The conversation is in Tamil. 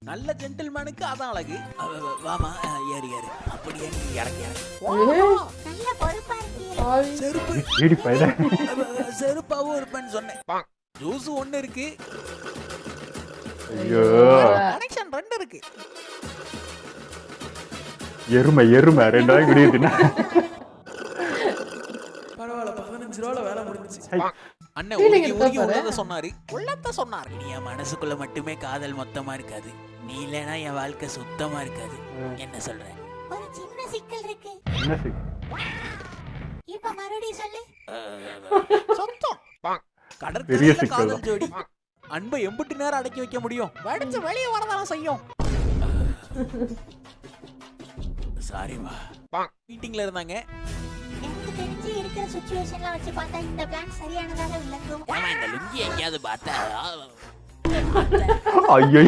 நல்ல ஜென்டில்மேனுக்கு அதான் அழகு. வாமா ஏறு ஏறு. அப்படியே இறக்கி நல்ல பொறுப்பா இருக்கீங்க. செருப்பு ஏடி பையல செருப்பாவும் இருப்பேன்னு சொன்னேன். ஜூஸ் ஒண்ணு இருக்கு. ஐயோ கனெக்ஷன் 2 இருக்கு. எருமை ரெண்டாவது குடியிருந்தா பரவாயில்ல 15 ரூபால வேலை முடிஞ்சிச்சு. அண்ணன் Feeling உருகி இருக்கா உள்ளத சொன்னாரு. உள்ளத சொன்னாரு. நீ என் மனசுக்குள்ள மட்டுமே காதல் மொத்தமா இருக்காது. நீ இல்லனா என் வாழ்க்கை சுத்தமா இருக்காது. என்ன சொல்ற? ஒரு சின்ன சிக்கல் இருக்கு. என்ன சிக் இப்ப மறுபடியும் சொல்லு. சொத்தம். பெரிய கடற்கரையில சிக்கல் காதல் தான். ஜோடி. அன்பை எம்பிட்டு நேரம் அடக்கி வைக்க முடியும்? வெடிச்சு வெளியே வரதான செய்யும். சாரிமா. மீட்டிங்ல இருந்தாங்க. எனக்கு தெரிஞ்சு இருக்கிற சிச்சுவேஷன்லாம் வச்சு பார்த்தா இந்த பிளான் சரியானதாக விளங்கும். ஏமா இந்த லுங்கி எங்கேயாவது பார்த்தா ஐயோ